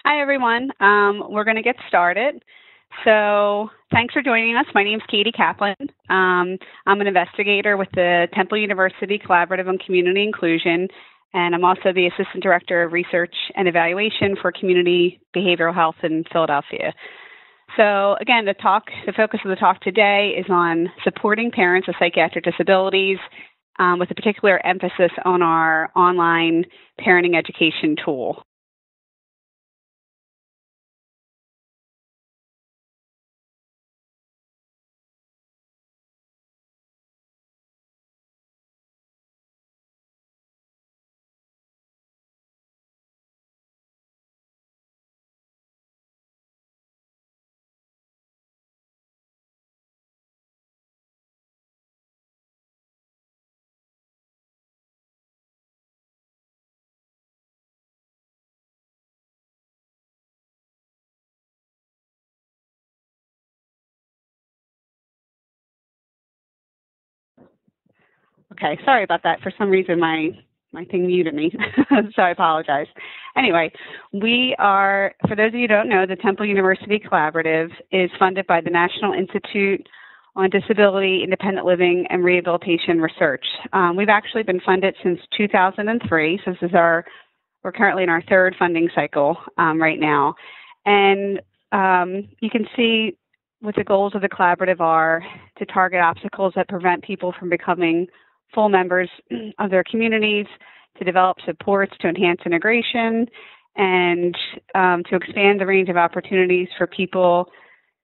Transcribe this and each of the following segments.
Hi, everyone. We're going to get started. So, thanks for joining us. My name is Katie Kaplan. I'm an investigator with the Temple University Collaborative on Community Inclusion, and I'm also the Assistant Director of Research and Evaluation for Community Behavioral Health in Philadelphia. So, again, the focus of the talk today is on supporting parents with psychiatric disabilities, with a particular emphasis on our online parenting education tool. Okay, sorry about that. For some reason, my thing muted me, so I apologize. Anyway, for those of you who don't know, the Temple University Collaborative is funded by the National Institute on Disability, Independent Living, and Rehabilitation Research. We've actually been funded since 2003, so we're currently in our third funding cycle right now. And you can see what the goals of the collaborative are: to target obstacles that prevent people from becoming full members of their communities, to develop supports to enhance integration, and to expand the range of opportunities for people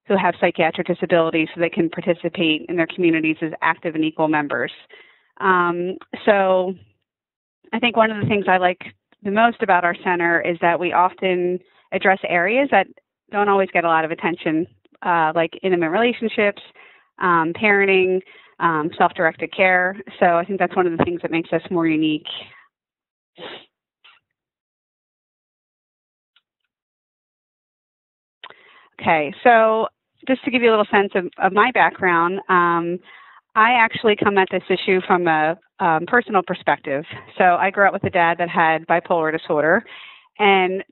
who have psychiatric disabilities so they can participate in their communities as active and equal members. So I think one of the things I like the most about our center is that we often address areas that don't always get a lot of attention, like intimate relationships, parenting, self-directed care. So I think that's one of the things that makes us more unique. Okay, so just to give you a little sense of my background, I actually come at this issue from a personal perspective. So I grew up with a dad that had bipolar disorder, and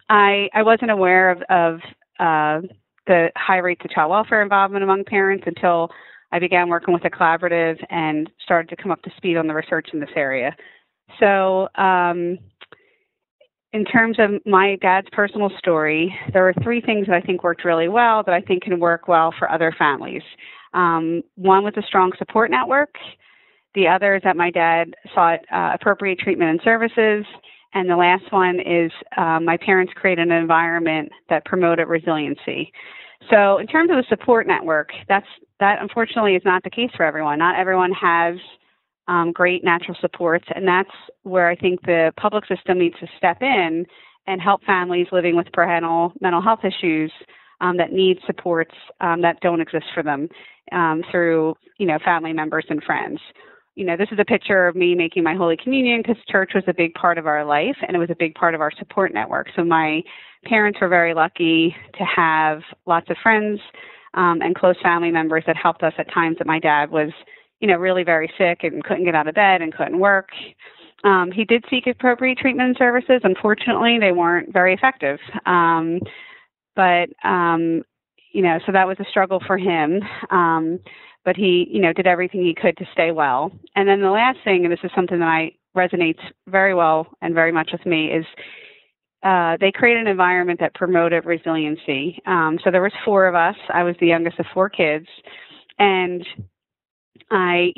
I wasn't aware of the high rates of child welfare involvement among parents until I began working with a collaborative and started to come up to speed on the research in this area. So in terms of my dad's personal story, there were three things that I think worked really well that I think can work well for other families. One was a strong support network. The other is that my dad sought appropriate treatment and services. And the last one is my parents created an environment that promoted resiliency. So in terms of the support network, that unfortunately is not the case for everyone. Not everyone has great natural supports, and that's where I think the public system needs to step in and help families living with parental mental health issues that need supports that don't exist for them through, family members and friends. This is a picture of me making my Holy Communion because church was a big part of our life and it was a big part of our support network. So my parents were very lucky to have lots of friends and close family members that helped us at times that my dad was, really very sick and couldn't get out of bed and couldn't work. He did seek appropriate treatment and services. Unfortunately, they weren't very effective. But so that was a struggle for him. But he, did everything he could to stay well. And then the last thing, and this is something that resonates very well and very much with me, is they created an environment that promoted resiliency. So there was four of us. I was the youngest of four kids. And I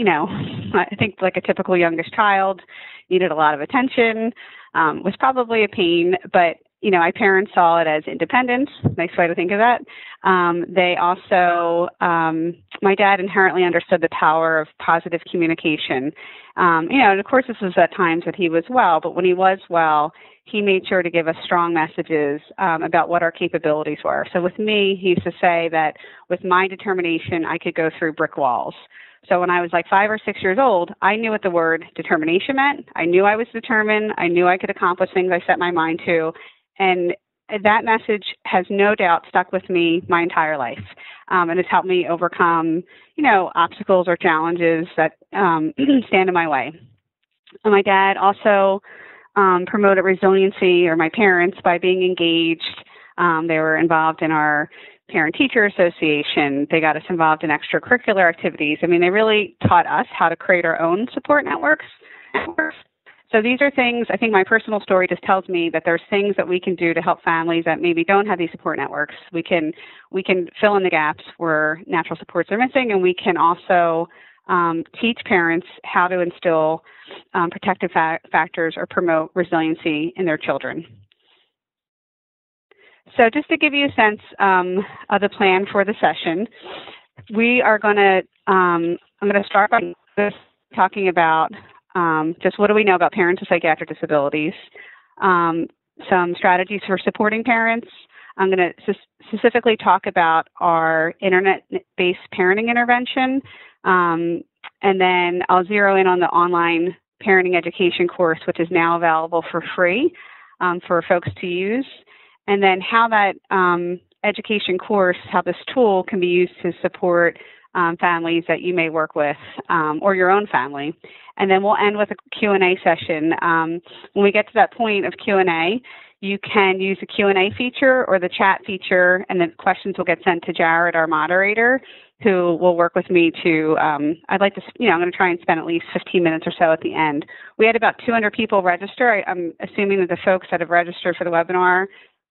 think like a typical youngest child, needed a lot of attention, was probably a pain, but my parents saw it as independence. Nice way to think of that. They also, my dad inherently understood the power of positive communication. And of course this was at times that he was well, but when he was well, he made sure to give us strong messages about what our capabilities were. So with me, he used to say that with my determination, I could go through brick walls. So when I was like 5 or 6 years old, I knew what the word determination meant. I knew I was determined. I knew I could accomplish things I set my mind to. And that message has no doubt stuck with me my entire life. And it's helped me overcome, obstacles or challenges that stand in my way. And my dad also promoted resiliency, or my parents, by being engaged. They were involved in our parent-teacher association. They got us involved in extracurricular activities. I mean, they really taught us how to create our own support networks. So these are things, I think my personal story just tells me that there's things that we can do to help families that maybe don't have these support networks. We can fill in the gaps where natural supports are missing, and we can also teach parents how to instill protective factors or promote resiliency in their children. So just to give you a sense of the plan for the session, we are going to, I'm going to start by talking about just what do we know about parents with psychiatric disabilities, some strategies for supporting parents. I'm going to specifically talk about our internet-based parenting intervention, and then I'll zero in on the online parenting education course, which is now available for free for folks to use, and then how that education course, how this tool can be used to support families that you may work with or your own family. And then we'll end with a Q&A session. When we get to that point of Q&A, you can use the Q&A feature or the chat feature, and the questions will get sent to Jared, our moderator, who will work with me to, I'm going to try and spend at least 15 minutes or so at the end. We had about 200 people register. I'm assuming that the folks that have registered for the webinar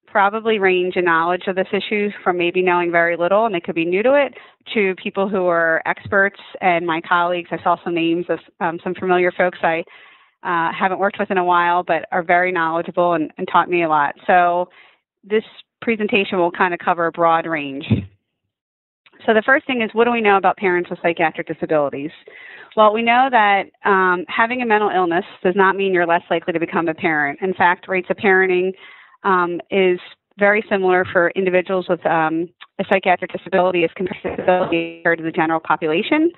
probably range in knowledge of this issue from maybe knowing very little, and they could be new to it, to people who are experts. And my colleagues, I saw some names of some familiar folks I haven't worked with in a while, but are very knowledgeable and taught me a lot. So this presentation will kind of cover a broad range. So the first thing is, what do we know about parents with psychiatric disabilities? Well, we know that having a mental illness does not mean you're less likely to become a parent. In fact, rates of parenting is very similar for individuals with a psychiatric disability as compared to the general population.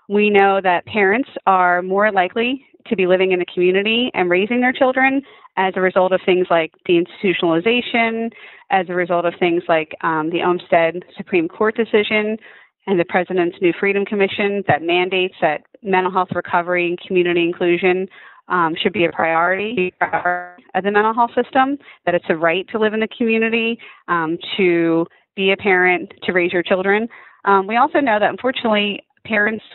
We know that parents are more likely to be living in the community and raising their children as a result of things like deinstitutionalization, as a result of things like the Olmstead Supreme Court decision and the President's New Freedom Commission that mandates that mental health recovery and community inclusion should be a priority of the mental health system, that it's a right to live in the community, to be a parent, to raise your children. We also know that, unfortunately, parents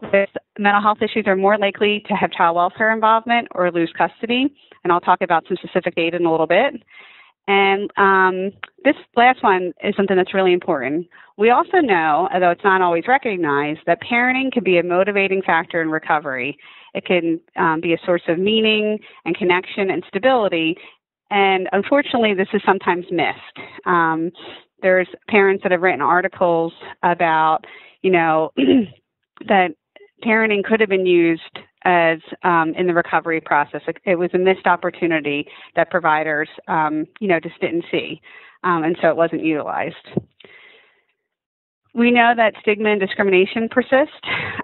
with mental health issues are more likely to have child welfare involvement or lose custody, and I'll talk about some specific data in a little bit. And this last one is something that's really important. We also know, although it's not always recognized, that parenting can be a motivating factor in recovery. It can be a source of meaning and connection and stability. And unfortunately, this is sometimes missed. There's parents that have written articles about, that parenting could have been used as in the recovery process. It was a missed opportunity that providers, just didn't see. And so it wasn't utilized. We know that stigma and discrimination persist.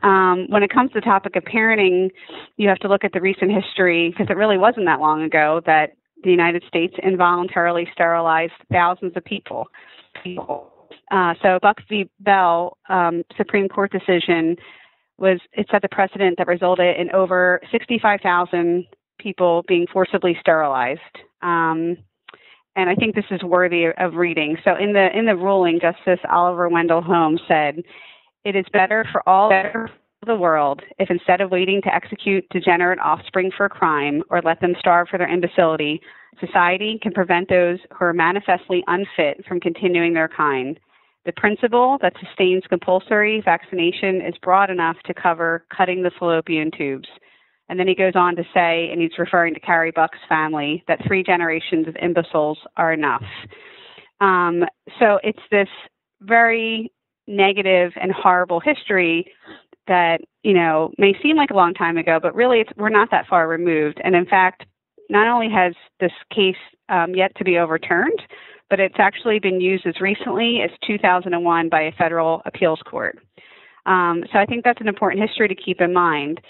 When it comes to the topic of parenting, you have to look at the recent history, because it really wasn't that long ago that the United States involuntarily sterilized thousands of people. So Buck v. Bell Supreme Court decision it set the precedent that resulted in over 65,000 people being forcibly sterilized. And I think this is worthy of reading. So in the ruling, Justice Oliver Wendell Holmes said, "It is better for all the world if, instead of waiting to execute degenerate offspring for a crime or let them starve for their imbecility, society can prevent those who are manifestly unfit from continuing their kind. The principle that sustains compulsory vaccination is broad enough to cover cutting the fallopian tubes." And then he goes on to say, and he's referring to Carrie Buck's family, that 3 generations of imbeciles are enough. So it's this very negative and horrible history that, may seem like a long time ago, but really we're not that far removed. And in fact, not only has this case yet to be overturned, but it's actually been used as recently as 2001 by a federal appeals court. So I think that's an important history to keep in mind.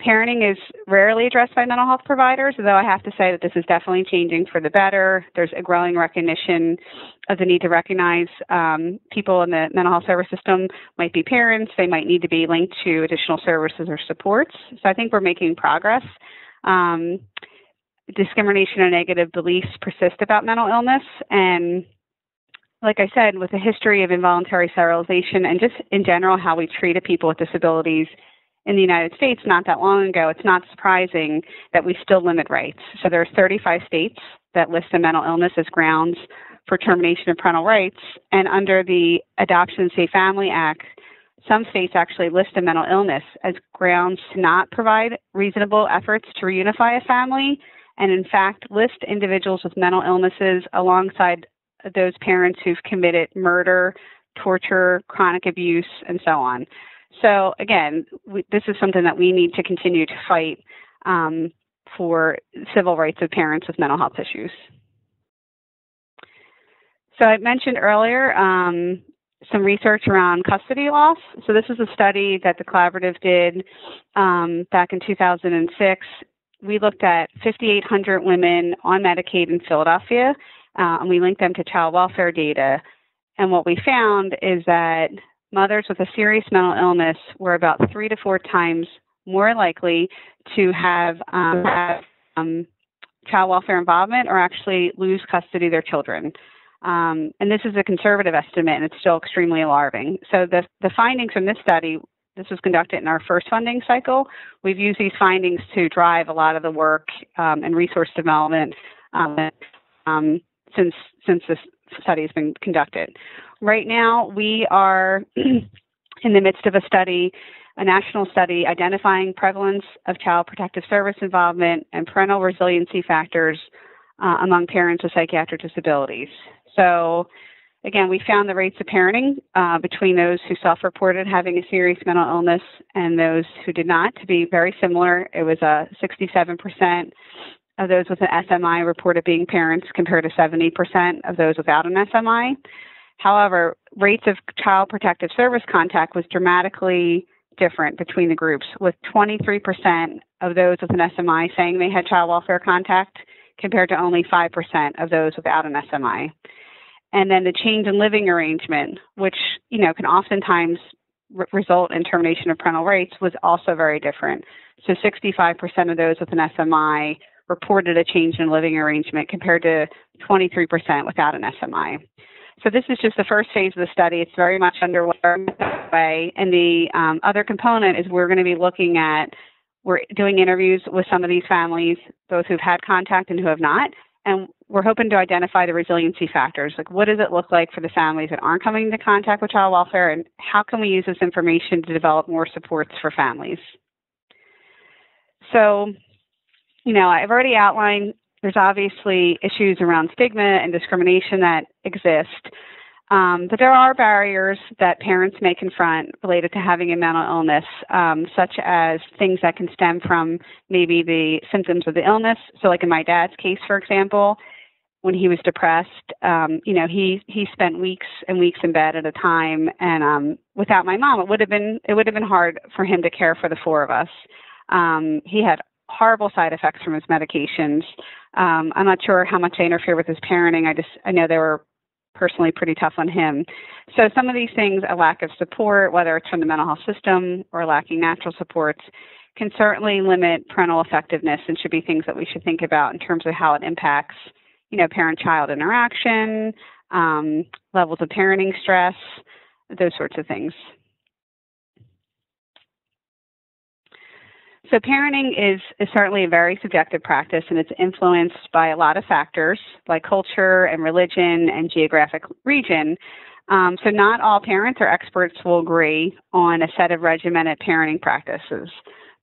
Parenting is rarely addressed by mental health providers, though I have to say that this is definitely changing for the better. There's a growing recognition of the need to recognize people in the mental health service system might be parents. They might need to be linked to additional services or supports. So I think we're making progress. Discrimination and negative beliefs persist about mental illness. And like I said, with a history of involuntary sterilization and just in general how we treated people with disabilities in the United States not that long ago, it's not surprising that we still limit rights. So there are 35 states that list a mental illness as grounds for termination of parental rights. And under the Adoption and Safe Family Act, some states actually list a mental illness as grounds to not provide reasonable efforts to reunify a family, and in fact list individuals with mental illnesses alongside those parents who've committed murder, torture, chronic abuse, and so on. So again, this is something that we need to continue to fight for civil rights of parents with mental health issues. So I mentioned earlier some research around custody loss. So this is a study that the collaborative did back in 2006. We looked at 5,800 women on Medicaid in Philadelphia, and we linked them to child welfare data. And what we found is that mothers with a serious mental illness were about 3 to 4 times more likely to have child welfare involvement or actually lose custody of their children. And this is a conservative estimate, and it's still extremely alarming. So the findings from this study, this was conducted in our first funding cycle. We've used these findings to drive a lot of the work and resource development since this study has been conducted. Right now, we are in the midst of a study, a national study identifying prevalence of child protective service involvement and parental resiliency factors among parents with psychiatric disabilities. So again, we found the rates of parenting between those who self-reported having a serious mental illness and those who did not to be very similar. It was 67% of those with an SMI reported being parents compared to 70% of those without an SMI. However, rates of child protective service contact was dramatically different between the groups, with 23% of those with an SMI saying they had child welfare contact compared to only 5% of those without an SMI. And then the change in living arrangement, which, can oftentimes result in termination of parental rights, was also very different. So 65% of those with an SMI reported a change in living arrangement compared to 23% without an SMI. So this is just the first phase of the study. It's very much underway. And the other component is we're doing interviews with some of these families, both who've had contact and who have not. And we're hoping to identify the resiliency factors. Like, what does it look like for the families that aren't coming into contact with child welfare, and how can we use this information to develop more supports for families? So, I've already outlined there's obviously issues around stigma and discrimination that exist, but there are barriers that parents may confront related to having a mental illness, such as things that can stem from maybe the symptoms of the illness. So like in my dad's case, for example, when he was depressed, he spent weeks and weeks in bed at a time, and without my mom, it would have been hard for him to care for the 4 of us. He had horrible side effects from his medications. I'm not sure how much they interfere with his parenting. I know they were personally pretty tough on him. So some of these things, a lack of support, whether it's from the mental health system or lacking natural supports, can certainly limit parental effectiveness and should be things that we should think about in terms of how it impacts, parent-child interaction, levels of parenting stress, those sorts of things. So parenting is certainly a very subjective practice, and it's influenced by a lot of factors like culture and religion and geographic region. So not all parents or experts will agree on a set of regimented parenting practices,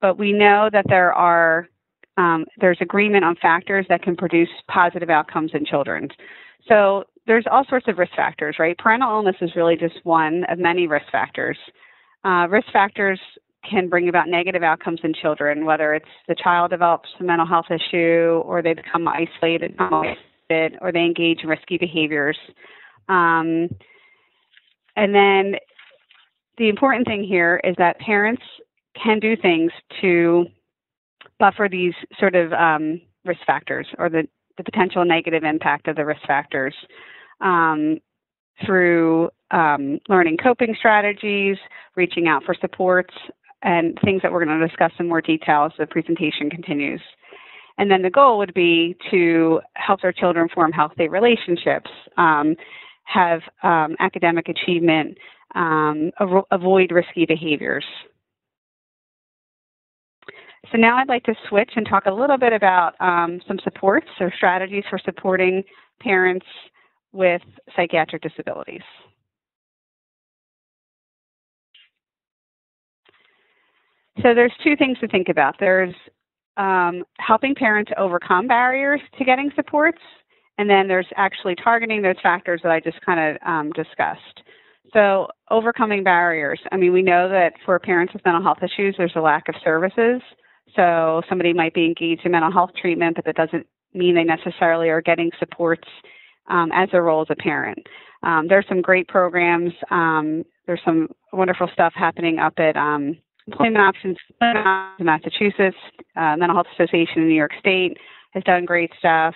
but we know that there's agreement on factors that can produce positive outcomes in children. So there's all sorts of risk factors, right? Parental illness is really just one of many risk factors. Risk factors can bring about negative outcomes in children, whether it's the child develops a mental health issue, or they become isolated, or they engage in risky behaviors. And then the important thing here is that parents can do things to buffer these sort of risk factors or the potential negative impact of the risk factors through learning coping strategies, reaching out for supports, and things that we're going to discuss in more detail as the presentation continues. And then the goal would be to help their children form healthy relationships, have academic achievement, avoid risky behaviors. So now I'd like to switch and talk a little bit about some supports or strategies for supporting parents with psychiatric disabilities. So there's two things to think about. There's helping parents overcome barriers to getting supports, and then there's actually targeting those factors that I just kind of discussed. So overcoming barriers. I mean, we know that for parents with mental health issues, there's a lack of services. So somebody might be engaged in mental health treatment, but that doesn't mean they necessarily are getting supports as their role as a parent. There's some great programs. There's some wonderful stuff happening up at Employment Options in Massachusetts. Mental Health Association in New York State has done great stuff.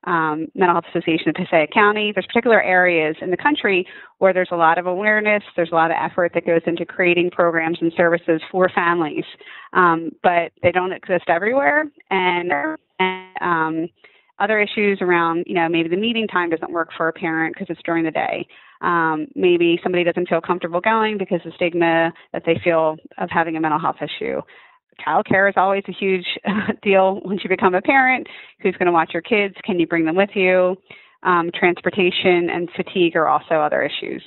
Mental Health Association of Passaic County. There's particular areas in the country where there's a lot of awareness, there's a lot of effort that goes into creating programs and services for families, but they don't exist everywhere. And other issues around, maybe the meeting time doesn't work for a parent because it's during the day. Maybe somebody doesn't feel comfortable going because of the stigma that they feel of having a mental health issue. Childcare is always a huge deal once you become a parent. Who's going to watch your kids? Can you bring them with you? Transportation and fatigue are also other issues.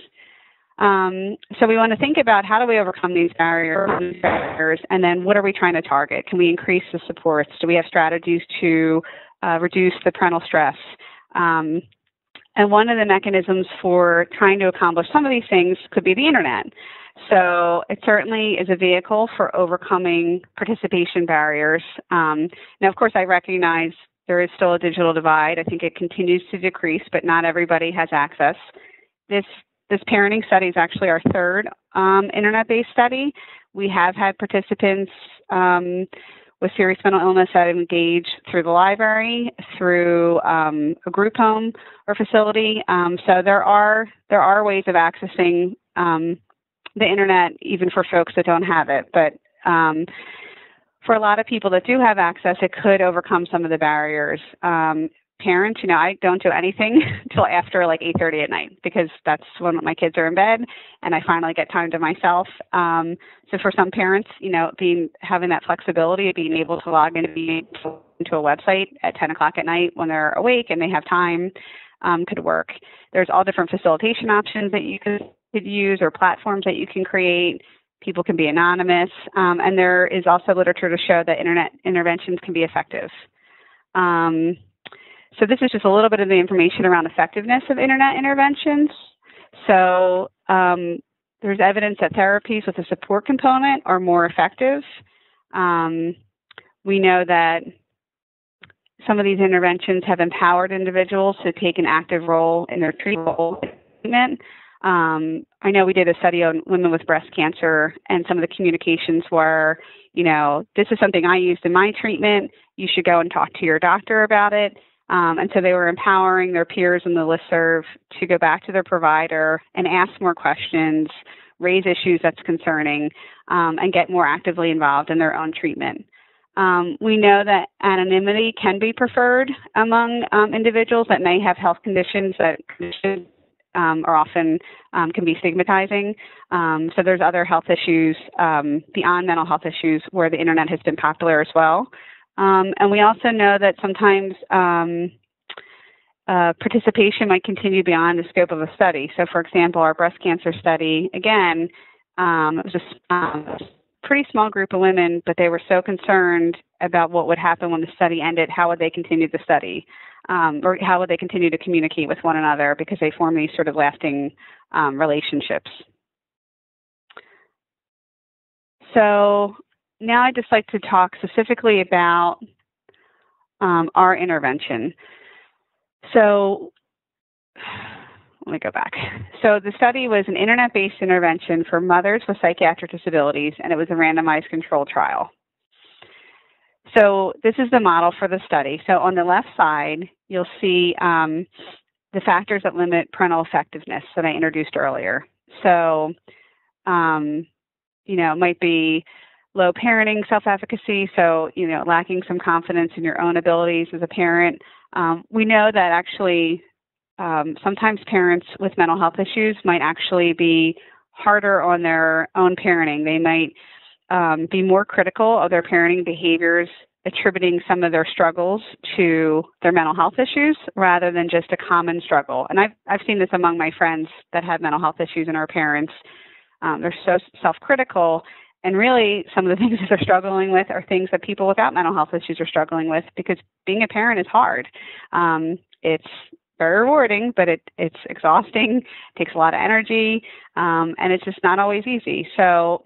So we want to think about how do we overcome these barriers, and then what are we trying to target? Can we increase the supports? Do we have strategies to reduce the parental stress? And one of the mechanisms for trying to accomplish some of these things could be the internet. So it certainly is a vehicle for overcoming participation barriers. Now, of course, I recognize there is still a digital divide. I think it continues to decrease, but not everybody has access. This parenting study is actually our third internet-based study. We have had participants with serious mental illness that engage through the library, through a group home or facility. So there are ways of accessing the internet, even for folks that don't have it. But for a lot of people that do have access, it could overcome some of the barriers. Parents, I don't do anything until after like 8:30 at night because that's when my kids are in bed and I finally get time to myself. So for some parents, having that flexibility of being able to log into a website at 10 o'clock at night when they're awake and they have time could work. There's all different facilitation options that you could use or platforms that you can create. People can be anonymous. And there is also literature to show that internet interventions can be effective. So this is just a little bit of the information around effectiveness of internet interventions. So there's evidence that therapies with a support component are more effective. We know that some of these interventions have empowered individuals to take an active role in their treatment. I know we did a study on women with breast cancer, and some of the communications were, this is something I used in my treatment. You should go and talk to your doctor about it. And so they were empowering their peers in the listserv to go back to their provider and ask more questions, raise issues that's concerning, and get more actively involved in their own treatment. We know that anonymity can be preferred among individuals that may have health conditions that are often can be stigmatizing. So there's other health issues beyond mental health issues where the internet has been popular as well. And we also know that sometimes participation might continue beyond the scope of a study. So, for example, our breast cancer study, again, it was a pretty small group of women, but they were so concerned about what would happen when the study ended. How would they continue the study? Or how would they continue to communicate with one another because they form these sort of lasting relationships. So now I'd just like to talk specifically about our intervention. So let me go back. So the study was an internet-based intervention for mothers with psychiatric disabilities, and it was a randomized control trial. So this is the model for the study. So on the left side, you'll see the factors that limit parental effectiveness that I introduced earlier. So, it might be low parenting self-efficacy, so, lacking some confidence in your own abilities as a parent. We know that actually sometimes parents with mental health issues might actually be harder on their own parenting. They might be more critical of their parenting behaviors, attributing some of their struggles to their mental health issues rather than just a common struggle. And I've seen this among my friends that have mental health issues and our parents. They're so self-critical, and really some of the things that they're struggling with are things that people without mental health issues are struggling with, because being a parent is hard. It's very rewarding, but it's exhausting, takes a lot of energy, and it's just not always easy. So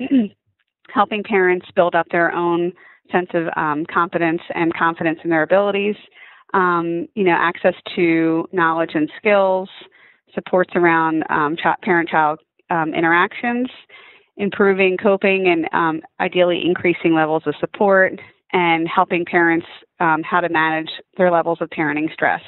helping parents build up their own sense of competence and confidence in their abilities, access to knowledge and skills, supports around parent-child interactions, improving coping and ideally increasing levels of support, and helping parents how to manage their levels of parenting stress.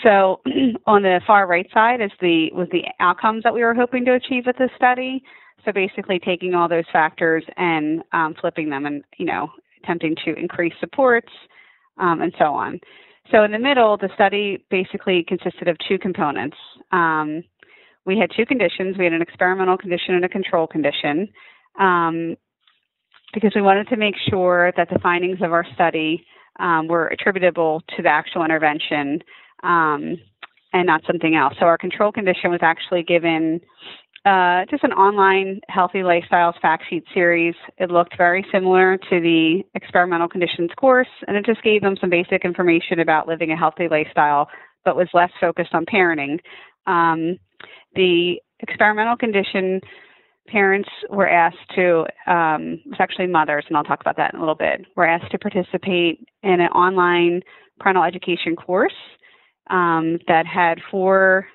So on the far right side was the outcomes that we were hoping to achieve with this study. So basically taking all those factors and flipping them and, attempting to increase supports and so on. So in the middle, the study basically consisted of two components. We had two conditions. We had an experimental condition and a control condition, because we wanted to make sure that the findings of our study were attributable to the actual intervention and not something else. So our control condition was actually given just an online Healthy Lifestyles fact sheet series. It looked very similar to the experimental conditions course, and it just gave them some basic information about living a healthy lifestyle, but was less focused on parenting. The experimental condition parents were asked to, it was actually mothers, and I'll talk about that in a little bit, were asked to participate in an online parental education course that had 4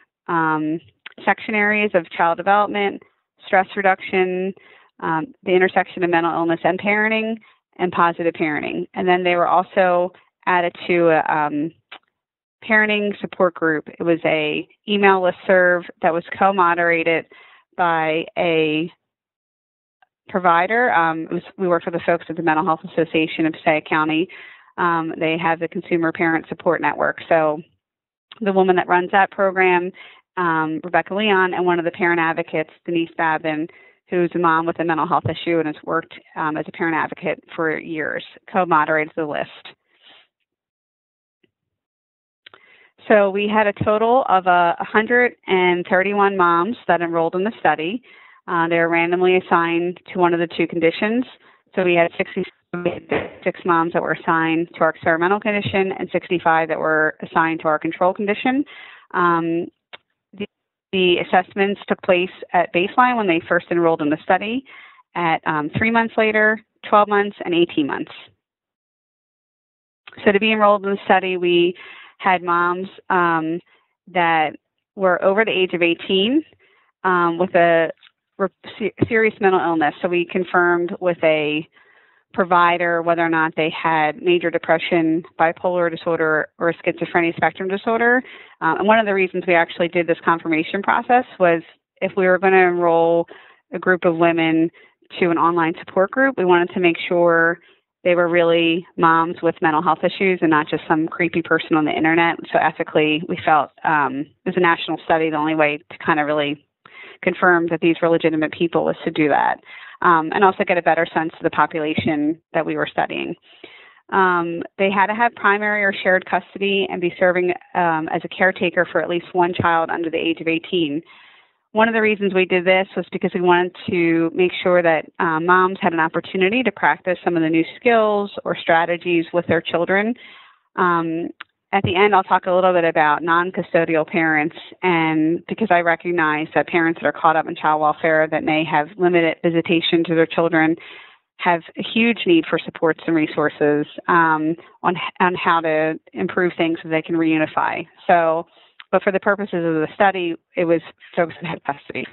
section areas of child development, stress reduction, the intersection of mental illness and parenting, and positive parenting. And then they were also added to a parenting support group. It was a email listserv that was co-moderated by a provider. We worked with the folks at the Mental Health Association of Passaic County. They have the Consumer Parent Support Network. So the woman that runs that program, Rebecca Leon, and one of the parent advocates, Denise Babin, who's a mom with a mental health issue and has worked as a parent advocate for years, co-moderated the list. So we had a total of 131 moms that enrolled in the study. They were randomly assigned to one of the two conditions. So we had 66 moms that were assigned to our experimental condition and 65 that were assigned to our control condition. The assessments took place at baseline when they first enrolled in the study, at 3 months later, 12 months, and 18 months. So to be enrolled in the study, we had moms that were over the age of 18 with a serious mental illness. So we confirmed with a provider whether or not they had major depression, bipolar disorder, or schizophrenia spectrum disorder. And one of the reasons we actually did this confirmation process was if we were going to enroll a group of women to an online support group, we wanted to make sure they were really moms with mental health issues and not just some creepy person on the internet. So ethically, we felt it was a national study. The only way to kind of really confirm that these were legitimate people was to do that, and also get a better sense of the population that we were studying. They had to have primary or shared custody and be serving as a caretaker for at least one child under the age of 18. One of the reasons we did this was because we wanted to make sure that moms had an opportunity to practice some of the new skills or strategies with their children. At the end, I'll talk a little bit about non-custodial parents, and because I recognize that parents that are caught up in child welfare that may have limited visitation to their children have a huge need for supports and resources on how to improve things so they can reunify. So, but for the purposes of the study, it was folks that had custody.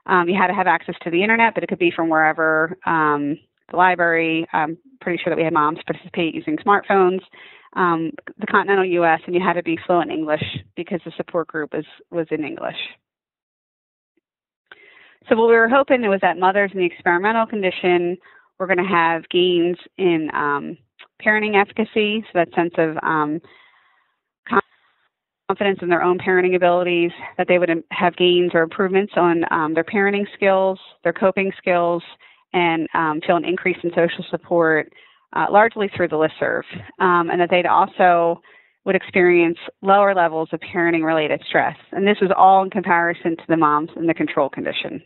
You had to have access to the internet, but it could be from wherever, the library. I'm pretty sure that we had moms participate using smartphones, the continental U.S., and you had to be fluent in English because the support group was in English. So what we were hoping was that mothers in the experimental condition were going to have gains in parenting efficacy, so that sense of confidence in their own parenting abilities, that they would have gains or improvements on their parenting skills, their coping skills, and feel an increase in social support, largely through the listserv, and that they'd also would experience lower levels of parenting-related stress. And this was all in comparison to the moms in the control condition.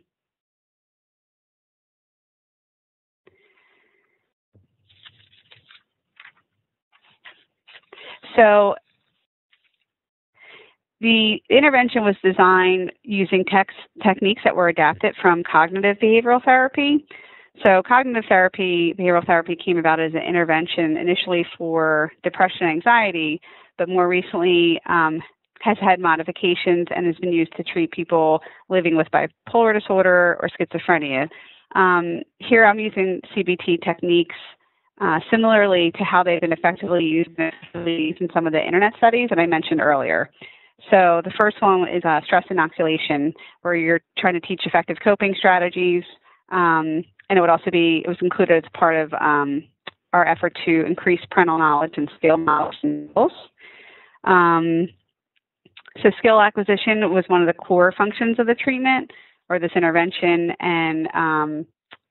So the intervention was designed using techniques that were adapted from cognitive behavioral therapy. So cognitive therapy, behavioral therapy came about as an intervention initially for depression and anxiety, but more recently has had modifications and has been used to treat people living with bipolar disorder or schizophrenia. Here I'm using CBT techniques similarly to how they've been effectively used in some of the internet studies that I mentioned earlier. So the first one is stress inoculation, where you're trying to teach effective coping strategies, and it was included as part of our effort to increase parental knowledge and skill knowledge and skills. So skill acquisition was one of the core functions of the treatment or this intervention, and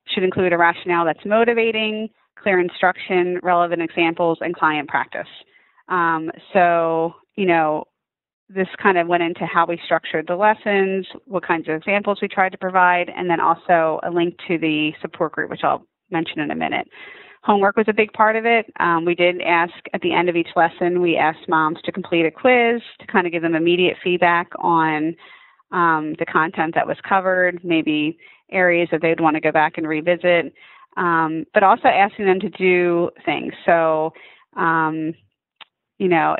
should include a rationale that's motivating, clear instruction, relevant examples, and client practice. So, this kind of went into how we structured the lessons, what kinds of examples we tried to provide, and then also a link to the support group, which I'll mention in a minute. Homework was a big part of it. We did ask at the end of each lesson, we asked moms to complete a quiz to kind of give them immediate feedback on the content that was covered, maybe areas that they'd want to go back and revisit, but also asking them to do things. So,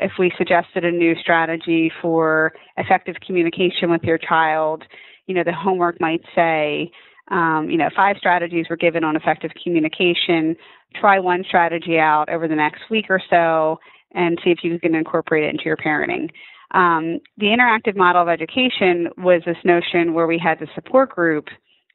if we suggested a new strategy for effective communication with your child, the homework might say, 5 strategies were given on effective communication. Try one strategy out over the next week or so and see if you can incorporate it into your parenting. The interactive model of education was this notion where we had the support group.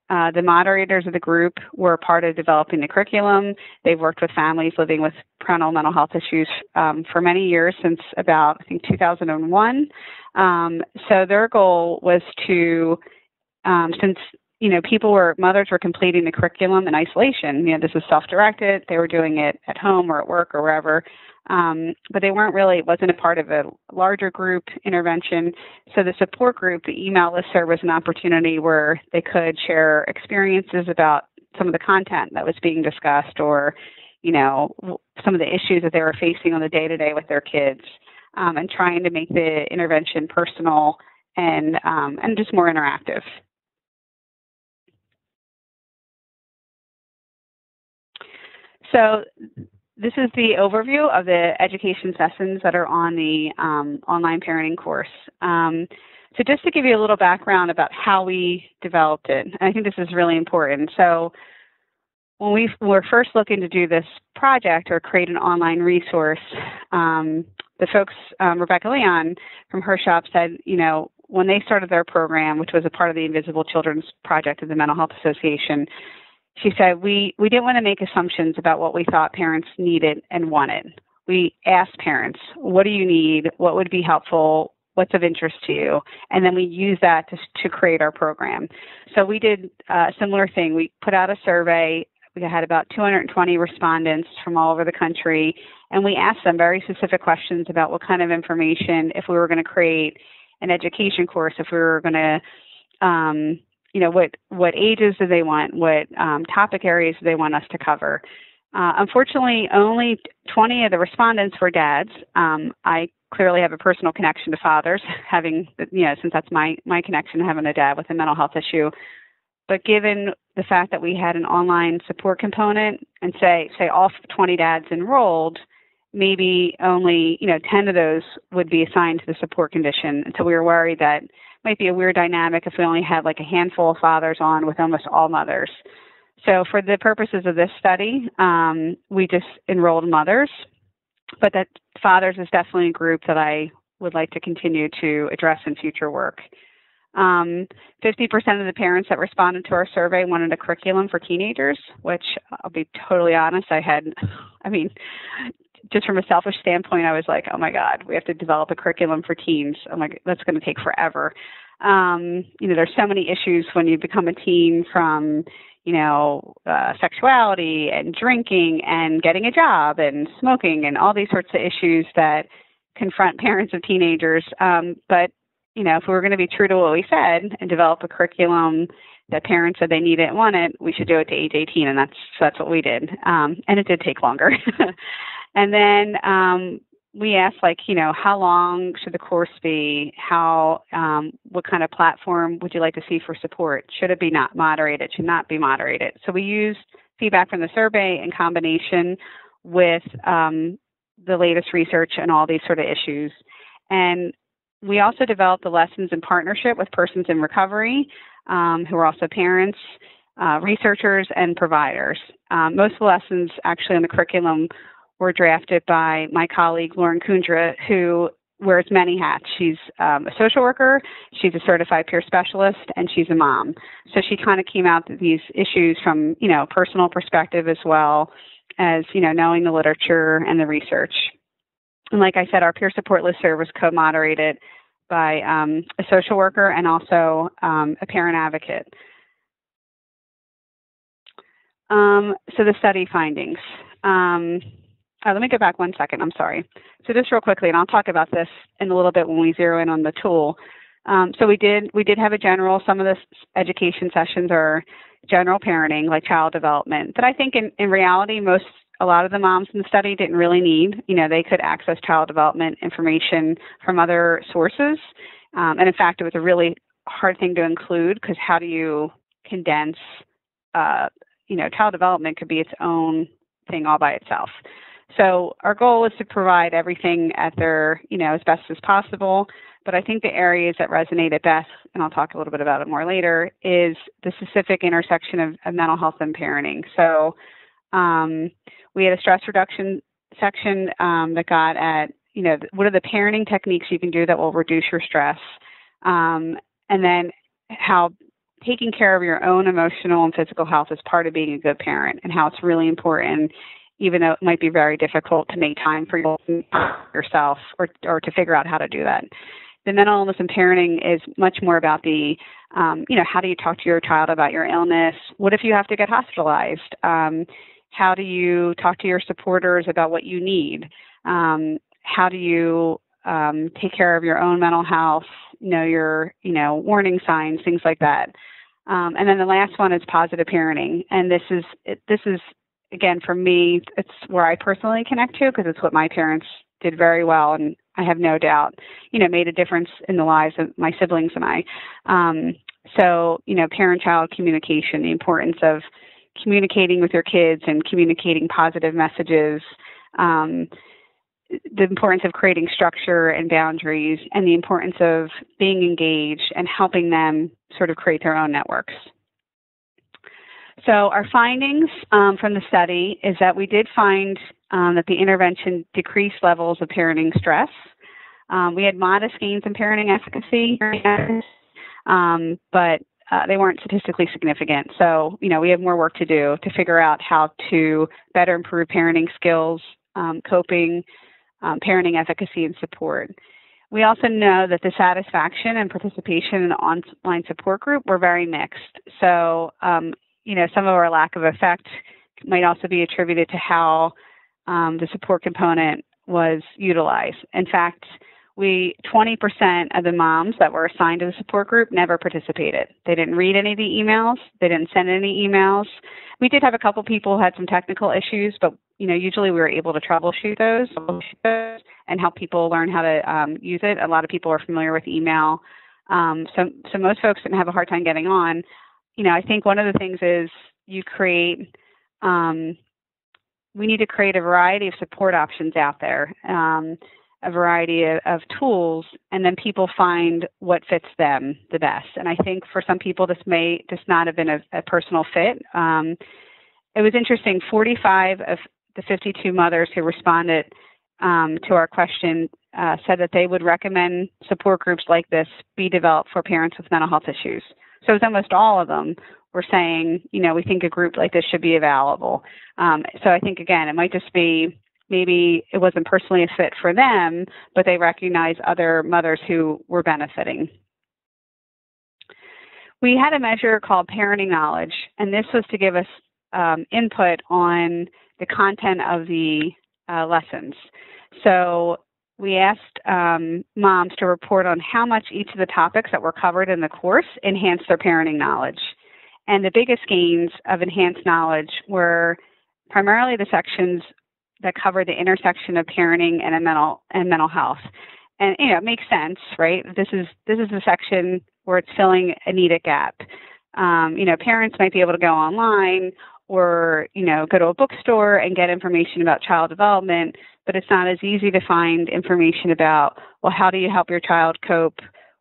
The moderators of the group were part of developing the curriculum. They've worked with families living with parental mental health issues for many years, since about, 2001. So their goal was to, since mothers were completing the curriculum in isolation. This was self-directed. They were doing it at home or at work or wherever. But they it wasn't a part of a larger group intervention. So the support group, the email listserv, was an opportunity where they could share experiences about some of the content that was being discussed, or, some of the issues that they were facing on the day-to-day with their kids, and trying to make the intervention personal and just more interactive. So this is the overview of the education sessions that are on the online parenting course. So just to give you a little background about how we developed it, and I think this is really important. So when we were first looking to do this project or create an online resource, the folks, Rebecca Leon from her shop said, when they started their program, which was a part of the Invisible Children's Project of the Mental Health Association, she said, we didn't want to make assumptions about what we thought parents needed and wanted. We asked parents, what do you need? What would be helpful? What's of interest to you? And then we use that to create our program. So we did a similar thing. We put out a survey. We had about 220 respondents from all over the country, and we asked them very specific questions about what kind of information, if we were going to create an education course, if we were going to what ages do they want? What topic areas do they want us to cover? Unfortunately, only 20 of the respondents were dads. I clearly have a personal connection to fathers, having, since that's my connection, having a dad with a mental health issue. But given the fact that we had an online support component and say all 20 dads enrolled, maybe only, 10 of those would be assigned to the support condition. And so we were worried that might be a weird dynamic if we only had like a handful of fathers on with almost all mothers. So for the purposes of this study, we just enrolled mothers, but that fathers is definitely a group that I would like to continue to address in future work. 50% of the parents that responded to our survey wanted a curriculum for teenagers, which I'll be totally honest, just from a selfish standpoint, I was like, oh my God, we have to develop a curriculum for teens. I'm like, that's going to take forever. There's so many issues when you become a teen, from, sexuality and drinking and getting a job and smoking and all these sorts of issues that confront parents of teenagers. But if we were going to be true to what we said and develop a curriculum that parents said they needed and wanted, we should do it to age 18, and that's what we did. And it did take longer. And then we asked, how long should the course be? What kind of platform would you like to see for support? Should it be not moderated? Should not be moderated? So we used feedback from the survey in combination with the latest research and all these sort of issues. And we also developed the lessons in partnership with persons in recovery, who are also parents, researchers, and providers. Most of the lessons actually on the curriculum were drafted by my colleague, Lauren Kundra, who wears many hats. She's a social worker, she's a certified peer specialist, and she's a mom. So she kind of came out to these issues from, personal perspective, as well as, knowing the literature and the research. And like I said, our peer support listserv was co-moderated by a social worker and also a parent advocate. So the study findings. Let me go back one second. I'm sorry. So just real quickly, and I'll talk about this in a little bit when we zero in on the tool. So we did have some of the education sessions are general parenting, like child development, that I think in reality, a lot of the moms in the study didn't really need. They could access child development information from other sources. And in fact, it was a really hard thing to include, because how do you condense, child development could be its own thing all by itself. So our goal is to provide everything at their, as best as possible. But I think the areas that resonated best, and I'll talk a little bit about it more later, is the specific intersection of mental health and parenting. So we had a stress reduction section that got at, what are the parenting techniques you can do that will reduce your stress? And then how taking care of your own emotional and physical health is part of being a good parent, and how it's really important, even though it might be very difficult to make time for yourself or to figure out how to do that. The mental illness and parenting is much more about the, how do you talk to your child about your illness? What if you have to get hospitalized? How do you talk to your supporters about what you need? How do you take care of your own mental health, your, warning signs, things like that. And then the last one is positive parenting. And this is, again, for me, it's where I personally connect to, because it's what my parents did very well, and I have no doubt, made a difference in the lives of my siblings and I. So, parent-child communication, the importance of communicating with your kids and communicating positive messages, the importance of creating structure and boundaries, and the importance of being engaged and helping them sort of create their own networks. So our findings from the study is that we did find that the intervention decreased levels of parenting stress. We had modest gains in parenting efficacy, but they weren't statistically significant. So, we have more work to do to figure out how to better improve parenting skills, coping, parenting efficacy, and support. We also know that the satisfaction and participation in the online support group were very mixed. So, some of our lack of effect might also be attributed to how the support component was utilized. In fact, 20% of the moms that were assigned to the support group never participated. They didn't read any of the emails. They didn't send any emails. We did have a couple people who had some technical issues, but usually we were able to troubleshoot those and help people learn how to use it. A lot of people are familiar with email, so most folks didn't have a hard time getting on. I think one of the things is we need to create a variety of support options out there, a variety of tools, and then people find what fits them the best. And I think for some people, this may just not have been a personal fit. It was interesting, 45 of the 52 mothers who responded to our question said that they would recommend support groups like this be developed for parents with mental health issues. So it's almost all of them were saying, we think a group like this should be available. So I think, again, it might just be maybe it wasn't personally a fit for them, but they recognize other mothers who were benefiting. We had a measure called parenting knowledge, and this was to give us input on the content of the lessons. So we asked moms to report on how much each of the topics that were covered in the course enhanced their parenting knowledge. And the biggest gains of enhanced knowledge were primarily the sections that cover the intersection of parenting and mental health. And it makes sense, right? This is the section where it's filling a needed gap. Parents might be able to go online or go to a bookstore and get information about child development, but it's not as easy to find information about, well, how do you help your child cope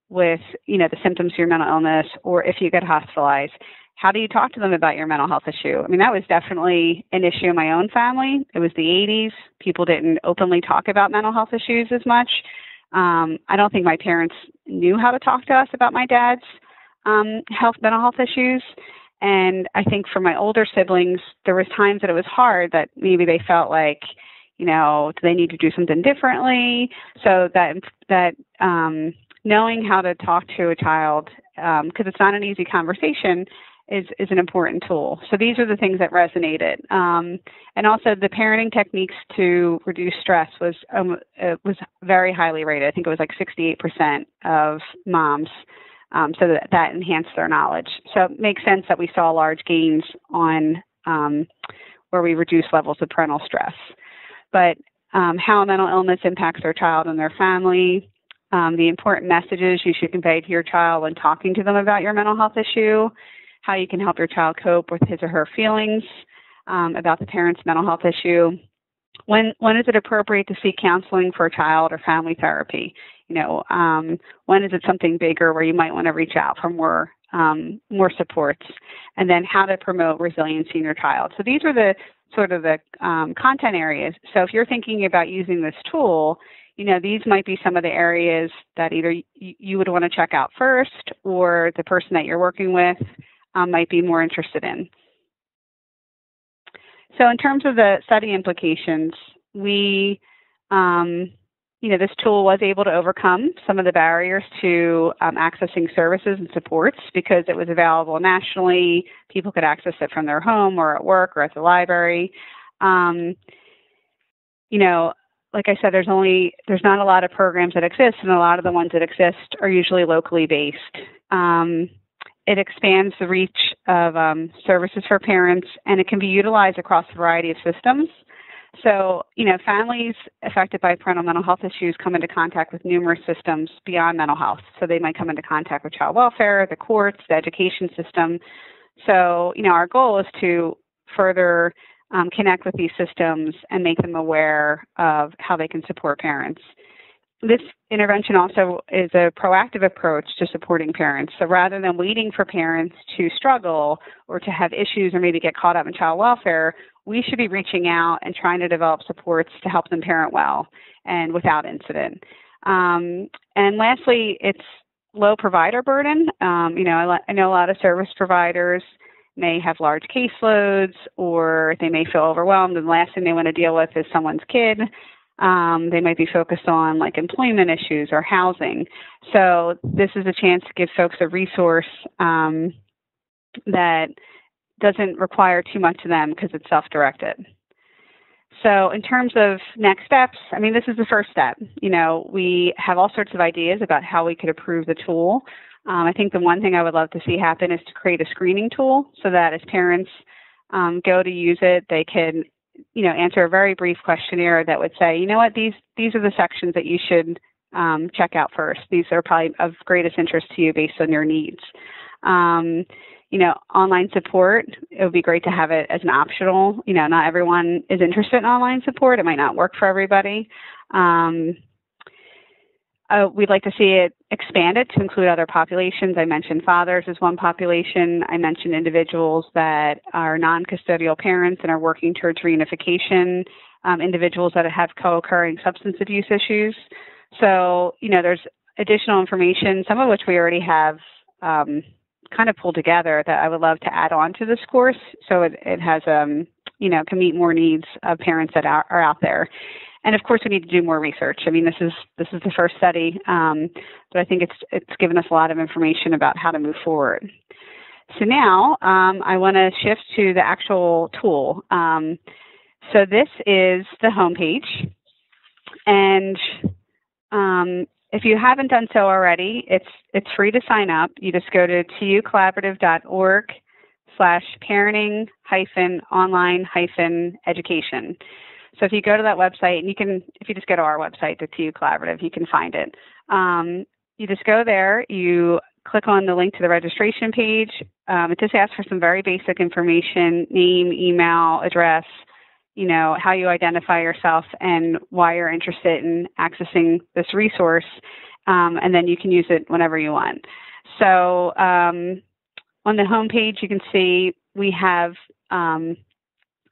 with the symptoms of your mental illness, or if you get hospitalized, how do you talk to them about your mental health issue? I mean, that was definitely an issue in my own family. It was the 80s. People didn't openly talk about mental health issues as much. I don't think my parents knew how to talk to us about my dad's mental health issues. And I think for my older siblings, there was times that it was hard that maybe they felt like, do they need to do something differently? So that knowing how to talk to a child, because it's not an easy conversation, is an important tool. So these are the things that resonated. And also the parenting techniques to reduce stress was very highly rated. I think it was like 68% of moms. So that enhanced their knowledge. So it makes sense that we saw large gains on where we reduce levels of parental stress. But how mental illness impacts their child and their family, the important messages you should convey to your child when talking to them about your mental health issue, how you can help your child cope with his or her feelings about the parent's mental health issue. When is it appropriate to seek counseling for a child or family therapy? When is it something bigger where you might want to reach out for more supports? And then how to promote resiliency in your child. So these are the sort of the content areas. So if you're thinking about using this tool, these might be some of the areas that either you would want to check out first, or the person that you're working with might be more interested in. So in terms of the study implications, we, this tool was able to overcome some of the barriers to accessing services and supports because it was available nationally. People could access it from their home or at work or at the library. Like I said, there's not a lot of programs that exist, and a lot of the ones that exist are usually locally based. It expands the reach of services for parents, and it can be utilized across a variety of systems. So, families affected by parental mental health issues come into contact with numerous systems beyond mental health. So they might come into contact with child welfare, the courts, the education system. So, our goal is to further connect with these systems and make them aware of how they can support parents. This intervention also is a proactive approach to supporting parents. So rather than waiting for parents to struggle or to have issues or maybe get caught up in child welfare, we should be reaching out and trying to develop supports to help them parent well and without incident. And lastly, it's low provider burden. I know a lot of service providers may have large caseloads, or they may feel overwhelmed, and the last thing they want to deal with is someone's kid. They might be focused on like employment issues or housing. So this is a chance to give folks a resource that doesn't require too much of them because it's self-directed. So in terms of next steps, this is the first step. We have all sorts of ideas about how we could improve the tool. I think the one thing I would love to see happen is to create a screening tool so that as parents go to use it, they can answer a very brief questionnaire that would say, these are the sections that you should check out first. These are probably of greatest interest to you based on your needs. Online support, it would be great to have it as an optional. Not everyone is interested in online support. It might not work for everybody. We'd like to see it expanded to include other populations. I mentioned fathers as one population. I mentioned individuals that are non-custodial parents and are working towards reunification. individuals that have co-occurring substance abuse issues. So, there's additional information, some of which we already have kind of pulled together that I would love to add on to this course. So it has, can meet more needs of parents that are out there. And of course, we need to do more research. I mean, this is the first study, but I think it's given us a lot of information about how to move forward. So now I want to shift to the actual tool. So this is the homepage, and if you haven't done so already, it's free to sign up. You just go to tucollaborative.org/parenting-online-education. So if you go to that website, and if you just go to our website, the TU Collaborative, you can find it. You just go there, you click on the link to the registration page. It just asks for some very basic information: name, email, address, how you identify yourself and why you're interested in accessing this resource. And then you can use it whenever you want. So on the homepage, you can see we have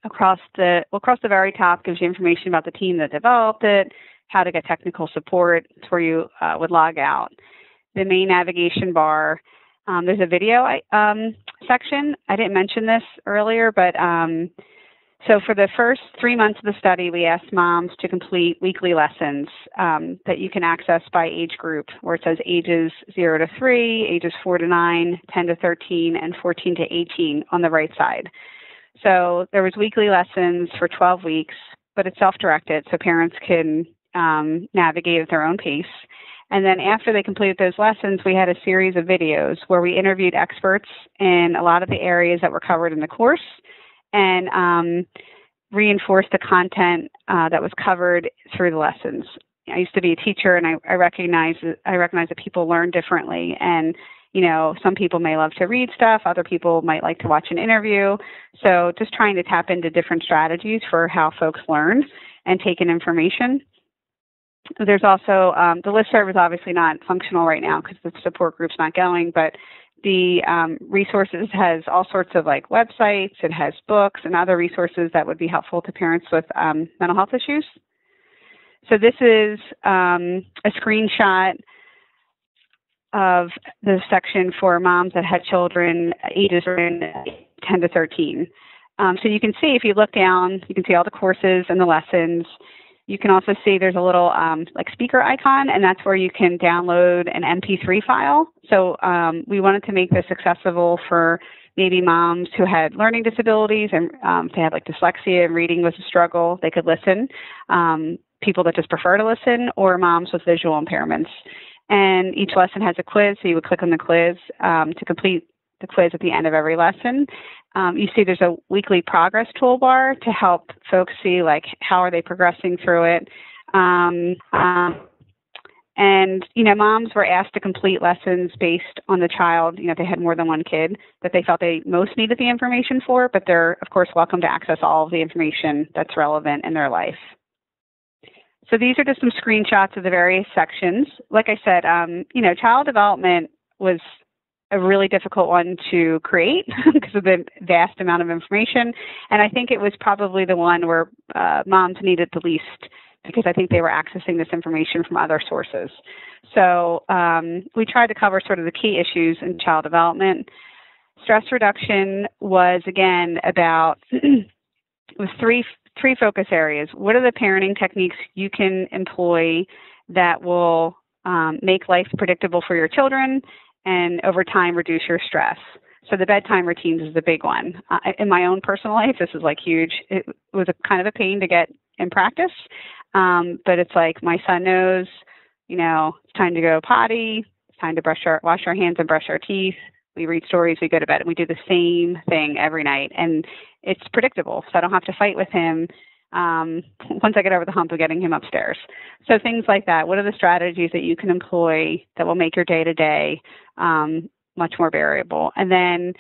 across the very top gives you information about the team that developed it, how to get technical support. It's where you would log out. The main navigation bar, there's a video section. I didn't mention this earlier, but so for the first 3 months of the study, we asked moms to complete weekly lessons that you can access by age group, where it says ages 0 to 3, ages 4 to 9, 10 to 13, and 14 to 18 on the right side. So there was weekly lessons for 12 weeks, but it's self-directed, so parents can navigate at their own pace. And then after they completed those lessons, we had a series of videos where we interviewed experts in a lot of the areas that were covered in the course and reinforced the content that was covered through the lessons. I used to be a teacher, and I recognize that people learn differently. And some people may love to read stuff, other people might like to watch an interview. So just trying to tap into different strategies for how folks learn and take in information. There's also, the listserv is obviously not functional right now because the support group's not going, but the resources has all sorts of websites, it has books and other resources that would be helpful to parents with mental health issues. So this is a screenshot of the section for moms that had children ages 10 to 13. So you can see, if you look down, you can see all the courses and the lessons. You can also see there's a little speaker icon, and that's where you can download an MP3 file. So we wanted to make this accessible for maybe moms who had learning disabilities, and if they had dyslexia and reading was a struggle, they could listen. People that just prefer to listen, or moms with visual impairments. And each lesson has a quiz, so you would click on the quiz to complete the quiz at the end of every lesson. You see there's a weekly progress toolbar to help folks see how are they progressing through it. And moms were asked to complete lessons based on the child, if they had more than one kid that they felt they most needed the information for, but they're, of course, welcome to access all of the information that's relevant in their life. So these are just some screenshots of the various sections. Like I said, child development was a really difficult one to create because of the vast amount of information. And I think it was probably the one where moms needed the least, because I think they were accessing this information from other sources. So we tried to cover sort of the key issues in child development. Stress reduction was, again, about it was three focus areas. What are the parenting techniques you can employ that will make life predictable for your children and over time reduce your stress? So the bedtime routines is the big one. In my own personal life, this is huge. It was a kind of a pain to get in practice, but it's my son knows, it's time to go potty, it's time to wash our hands and brush our teeth. We read stories, we go to bed, and we do the same thing every night. And it's predictable, so I don't have to fight with him once I get over the hump of getting him upstairs. So things like that. What are the strategies that you can employ that will make your day-to-day much more bearable? And then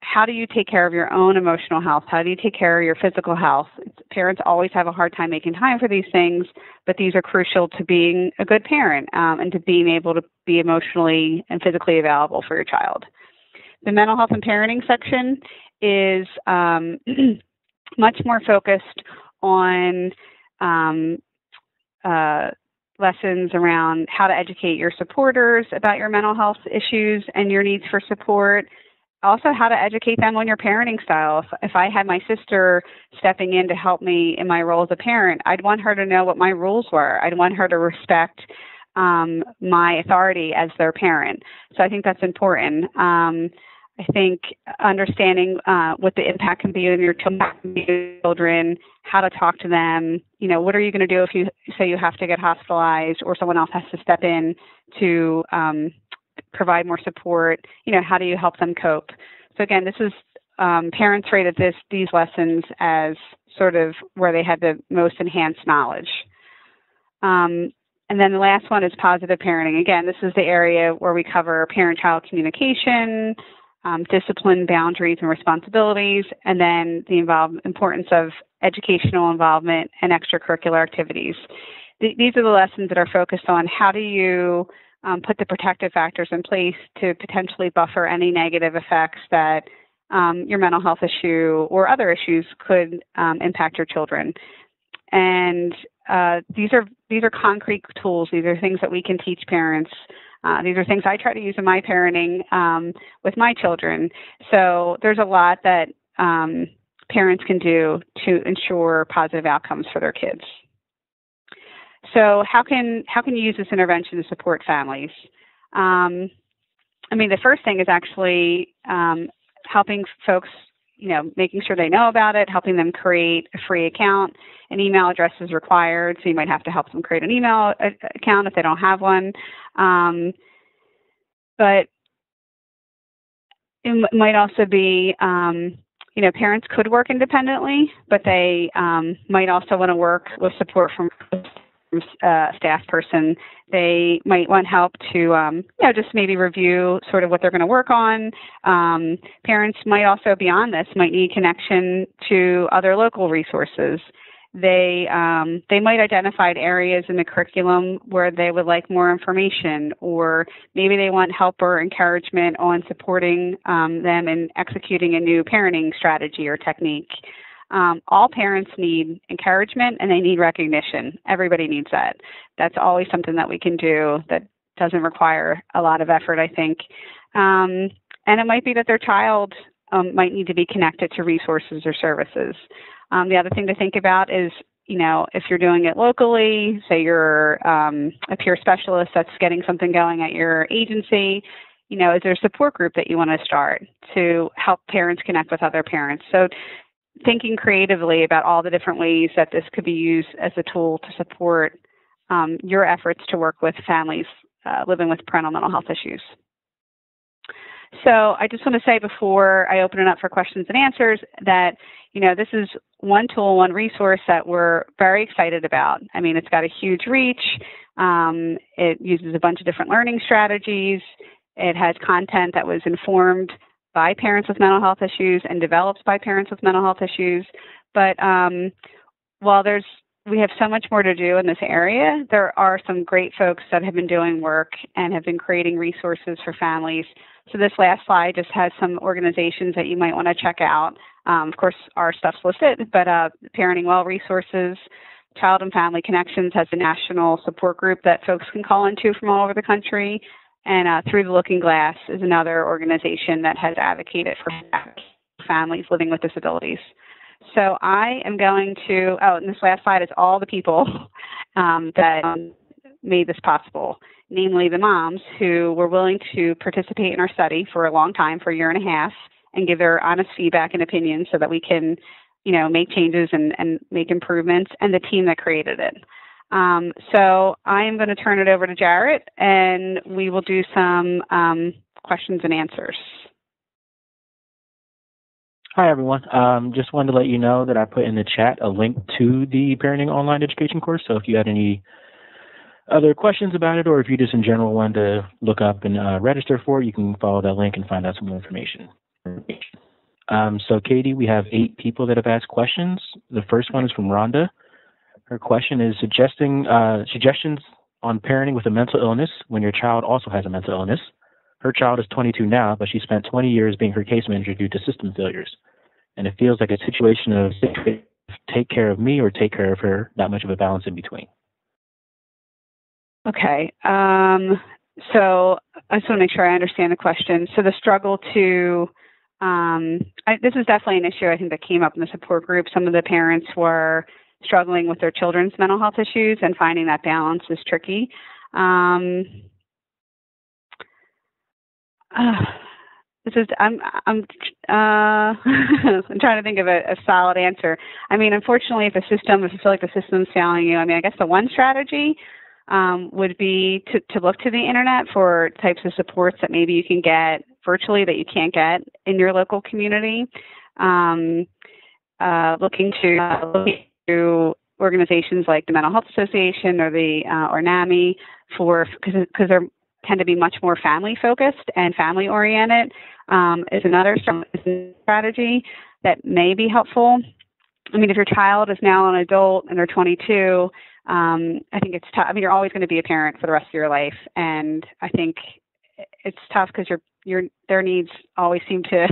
how do you take care of your own emotional health? How do you take care of your physical health? Parents always have a hard time making time for these things, but these are crucial to being a good parent and to being able to be emotionally and physically available for your child. The mental health and parenting section is much more focused on lessons around how to educate your supporters about your mental health issues and your needs for support. Also, how to educate them on your parenting style. If I had my sister stepping in to help me in my role as a parent, I'd want her to know what my rules were. I'd want her to respect my authority as their parent. So I think that's important. I think understanding what the impact can be on your children, how to talk to them, what are you going to do if you say you have to get hospitalized or someone else has to step in to provide more support, how do you help them cope? So again, this is parents rated these lessons as sort of where they had the most enhanced knowledge. And then the last one is positive parenting. Again, this is the area where we cover parent-child communication, discipline, boundaries, and responsibilities, and then the importance of educational involvement and extracurricular activities. These are the lessons that are focused on how do you put the protective factors in place to potentially buffer any negative effects that your mental health issue or other issues could impact your children. And these are concrete tools. These are things that we can teach parents. These are things I try to use in my parenting with my children. So there's a lot that parents can do to ensure positive outcomes for their kids. So how can you use this intervention to support families? The first thing is actually helping folks, making sure they know about it, helping them create a free account. An email address is required, so you might have to help them create an email account if they don't have one. But it might also be, parents could work independently, but they might also want to work with support from a staff person. They might want help to, just maybe review sort of what they're going to work on. Parents might also, beyond this, might need connection to other local resources. They might identify areas in the curriculum where they would like more information, or maybe they want help or encouragement on supporting them in executing a new parenting strategy or technique. All parents need encouragement and they need recognition. Everybody needs that. That's always something that we can do that doesn't require a lot of effort, I think. And it might be that their child might need to be connected to resources or services. The other thing to think about is, if you're doing it locally, say you're a peer specialist that's getting something going at your agency, is there a support group that you want to start to help parents connect with other parents? So thinking creatively about all the different ways that this could be used as a tool to support your efforts to work with families living with parental mental health issues. So I just want to say before I open it up for questions and answers that, this is one tool, one resource that we're very excited about. It's got a huge reach. It uses a bunch of different learning strategies. It has content that was informed by parents with mental health issues and developed by parents with mental health issues. But while we have so much more to do in this area, there are some great folks that have been doing work and have been creating resources for families. So this last slide just has some organizations that you might want to check out. Of course, our stuff's listed, but Parenting Well Resources, Child and Family Connections has a national support group that folks can call into from all over the country. And Through the Looking Glass is another organization that has advocated for families living with disabilities. So I am going to, and this last slide is all the people that made this possible, namely the moms who were willing to participate in our study for a long time, for a year and a half, and give their honest feedback and opinions so that we can, make changes and make improvements, and the team that created it. So I am going to turn it over to Jarrett, and we will do some questions and answers. Hi, everyone. Just wanted to let you know that I put in the chat a link to the Parenting Online Education course. So if you had any other questions about it, or if you just in general wanted to look up and register for it, you can follow that link and find out some more information. So Katie, we have 8 people that have asked questions. The first one is from Rhonda. Her question is suggestions on parenting with a mental illness when your child also has a mental illness. Her child is 22 now, but she spent 20 years being her case manager due to system failures. And it feels like a situation of take care of me or take care of her, not much of a balance in between. Okay. So I just want to make sure I understand the question. So the struggle to, this is definitely an issue I think that came up in the support group. Some of the parents were struggling with their children's mental health issues, and finding that balance is tricky. I'm trying to think of a solid answer. I mean, unfortunately, if you feel like the system's failing you, I mean, I guess the one strategy would be to look to the internet for types of supports that maybe you can get virtually that you can't get in your local community. Looking to organizations like the Mental Health Association or the or NAMI because they tend to be much more family focused and family oriented is another strategy that may be helpful. I mean, if your child is now an adult and they're 22, I think it's tough. I mean, you're always going to be a parent for the rest of your life, and I think it's tough because their needs always seem to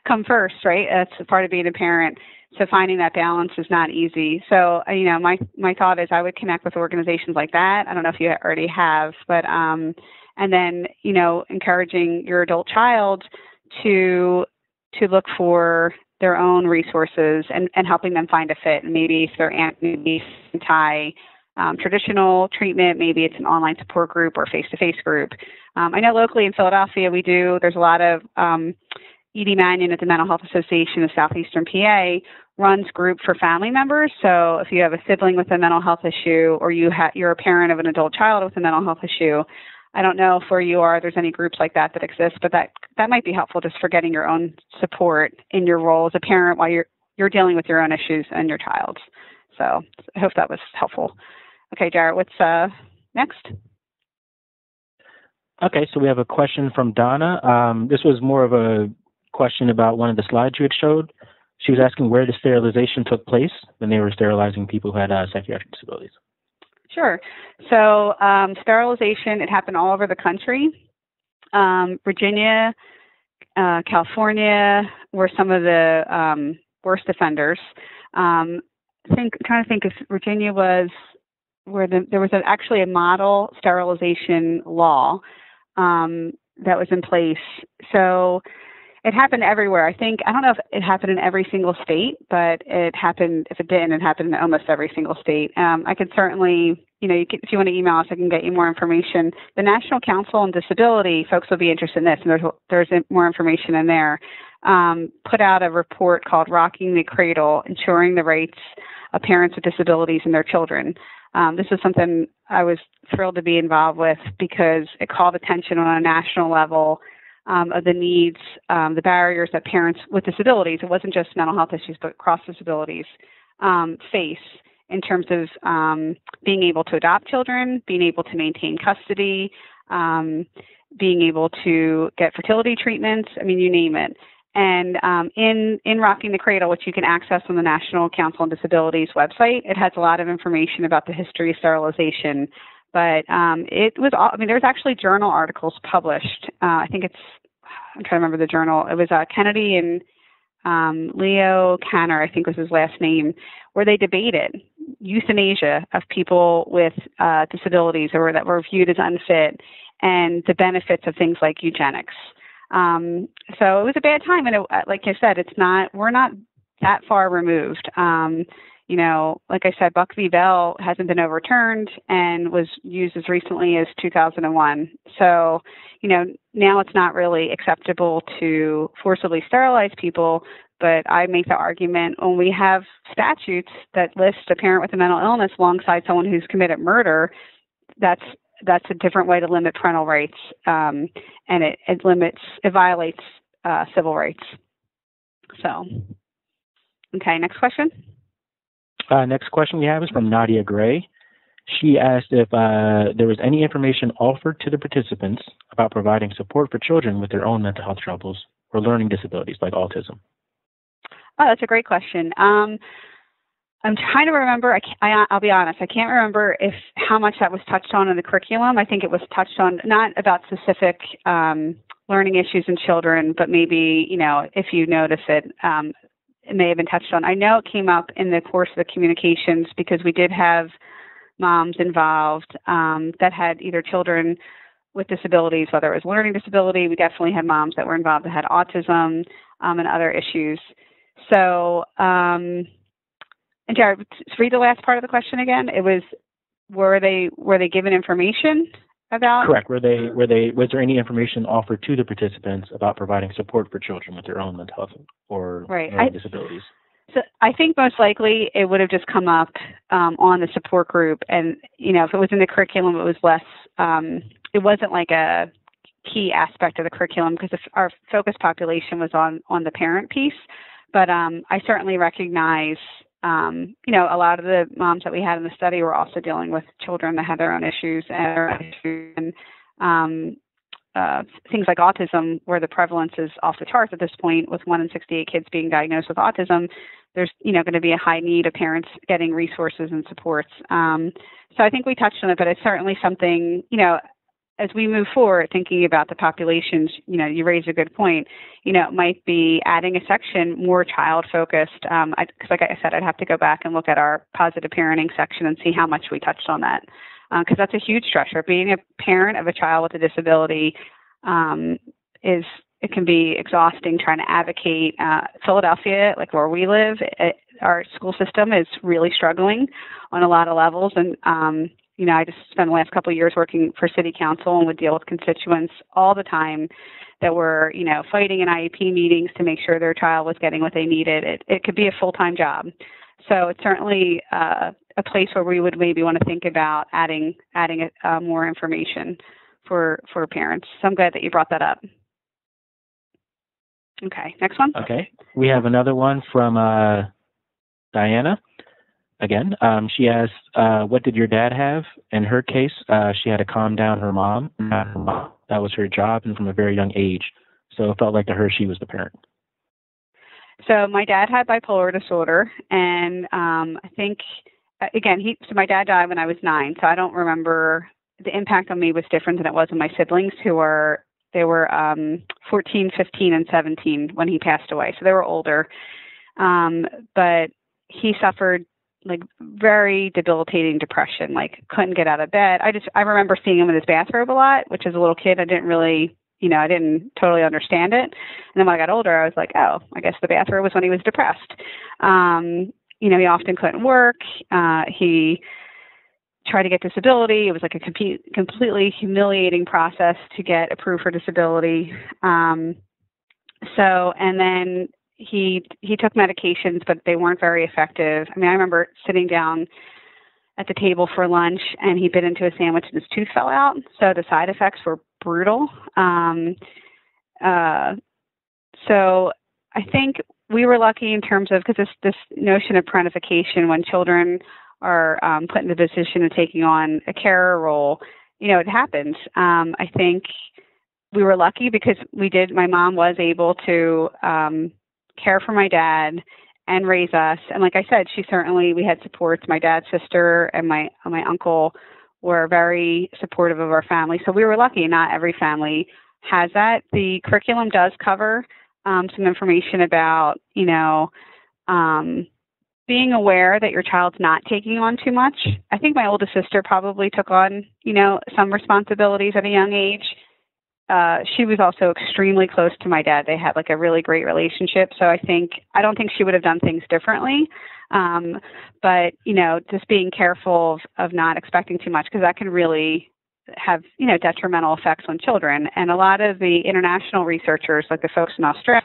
come first, right? That's part of being a parent. So finding that balance is not easy. So, my thought is I would connect with organizations like that. I don't know if you already have, but, and then, encouraging your adult child to look for their own resources and helping them find a fit. And maybe if they're traditional treatment, maybe it's an online support group or face-to-face group. I know locally in Philadelphia, there's a lot of, Edie Mannion at the Mental Health Association of Southeastern PA runs group for family members. So if you have a sibling with a mental health issue or you're a parent of an adult child with a mental health issue, I don't know if where you are, there's any groups like that exist, but that might be helpful just for getting your own support in your role as a parent while you're dealing with your own issues and your child's. So I hope that was helpful. Okay, Jarrett, what's next? Okay, so we have a question from Donna. This was more of a question about one of the slides you had showed. She was asking where the sterilization took place when they were sterilizing people who had psychiatric disabilities. Sure. So sterilization, it happened all over the country. Virginia, California were some of the worst offenders. Trying to think if Virginia was where there was actually a model sterilization law that was in place. So it happened everywhere. I don't know if it happened in every single state, but it happened, if it didn't, it happened in almost every single state. I could certainly, if you want to email us, I can get you more information. The National Council on Disability, folks will be interested in this, and there's more information in there, put out a report called Rocking the Cradle, Ensuring the Rights of Parents with Disabilities and Their Children. This is something I was thrilled to be involved with because it called attention on a national level of the needs, the barriers that parents with disabilities, it wasn't just mental health issues, but cross disabilities, face in terms of being able to adopt children, being able to maintain custody, being able to get fertility treatments, I mean, you name it. And in Rocking the Cradle, which you can access on the National Council on Disabilities website, it has a lot of information about the history of sterilization. But there's actually journal articles published. I'm trying to remember the journal. It was Kennedy and Leo Kanner, I think was his last name, where they debated euthanasia of people with disabilities or that were viewed as unfit and the benefits of things like eugenics. So it was a bad time. And like I said, we're not that far removed. Like I said, Buck v. Bell hasn't been overturned and was used as recently as 2001. So, now it's not really acceptable to forcibly sterilize people, but I make the argument when we have statutes that list a parent with a mental illness alongside someone who's committed murder, that's a different way to limit parental rights, and it violates civil rights. So, okay, next question. Next question we have is from Nadia Gray. She asked if there was any information offered to the participants about providing support for children with their own mental health troubles or learning disabilities like autism. Oh, that's a great question. I'm trying to remember. I'll be honest. I can't remember how much that was touched on in the curriculum. I think it was touched on not about specific learning issues in children, but maybe if you notice it. it may have been touched on. I know it came up in the course of the communications because we did have moms involved that had either children with disabilities, whether it was learning disability. We definitely had moms that were involved that had autism and other issues. So, and Jared, read the last part of the question again. It was, were they given information about? Correct. Was there any information offered to the participants about providing support for children with their own mental health or learning disabilities? So I think most likely it would have just come up on the support group, and if it was in the curriculum, it was less. It wasn't like a key aspect of the curriculum because our focus population was on the parent piece. But I certainly recognize, a lot of the moms that we had in the study were also dealing with children that had their own issues and things like autism, where the prevalence is off the charts at this point, with 1 in 68 kids being diagnosed with autism. There's, going to be a high need of parents getting resources and supports. So I think we touched on it, but it's certainly something, as we move forward, thinking about the populations, you raise a good point. It might be adding a section more child-focused. Because like I said, I'd have to go back and look at our positive parenting section and see how much we touched on that. Because that's a huge stressor. Being a parent of a child with a disability it can be exhausting trying to advocate. Philadelphia, like where we live, our school system is really struggling on a lot of levels. And, I just spent the last couple of years working for city council and would deal with constituents all the time that were, fighting in IEP meetings to make sure their child was getting what they needed. It could be a full-time job. So it's certainly a place where we would maybe want to think about adding more information for parents. So I'm glad that you brought that up. Okay, next one. Okay, we have another one from Diana. Again, she asked, what did your dad have? In her case, she had to calm down her mom. That was her job, and from a very young age. So it felt like to her she was the parent. So my dad had bipolar disorder, and I think, again, so my dad died when I was 9, so I don't remember. The impact on me was different than it was on my siblings, who were 14, 15, and 17 when he passed away, so they were older. But he suffered like very debilitating depression, like couldn't get out of bed. I remember seeing him in his bathrobe a lot, which as a little kid, I didn't really, I didn't totally understand it. And then when I got older, I was like, oh, I guess the bathrobe was when he was depressed. He often couldn't work. He tried to get disability. It was like a completely humiliating process to get approved for disability. And then he took medications, but they weren't very effective. I mean, I remember sitting down at the table for lunch, and he bit into a sandwich and his tooth fell out. So the side effects were brutal. So I think we were lucky in terms of, because this notion of parentification, when children are put in the position of taking on a carer role, it happens. I think we were lucky because my mom was able to care for my dad and raise us. And like I said, we had supports. My dad's sister and my uncle were very supportive of our family. So we were lucky. Not every family has that. The curriculum does cover some information about, being aware that your child's not taking on too much. I think my oldest sister probably took on, some responsibilities at a young age. She was also extremely close to my dad. They had like a really great relationship. So I don't think she would have done things differently. But, just being careful of not expecting too much, because that can really have, detrimental effects on children. And a lot of the international researchers, like the folks in Australia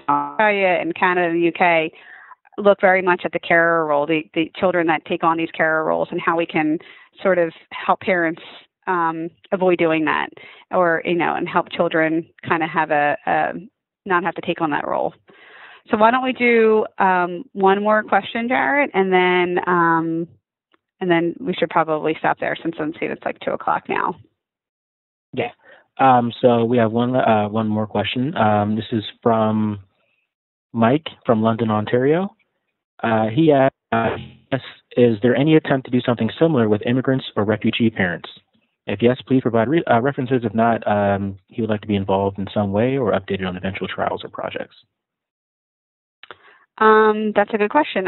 and Canada and the UK, look very much at the carer role, the children that take on these carer roles, and how we can sort of help parents avoid doing that, or, and help children kind of have not have to take on that role. So why don't we do one more question, Jarrett, and then we should probably stop there, since I'm seeing it's like 2:00 now. Yeah. So we have one more question. This is from Mike from London, Ontario. He asked, is there any attempt to do something similar with immigrants or refugee parents? If yes, please provide references. If not, he would like to be involved in some way or updated on eventual trials or projects. That's a good question.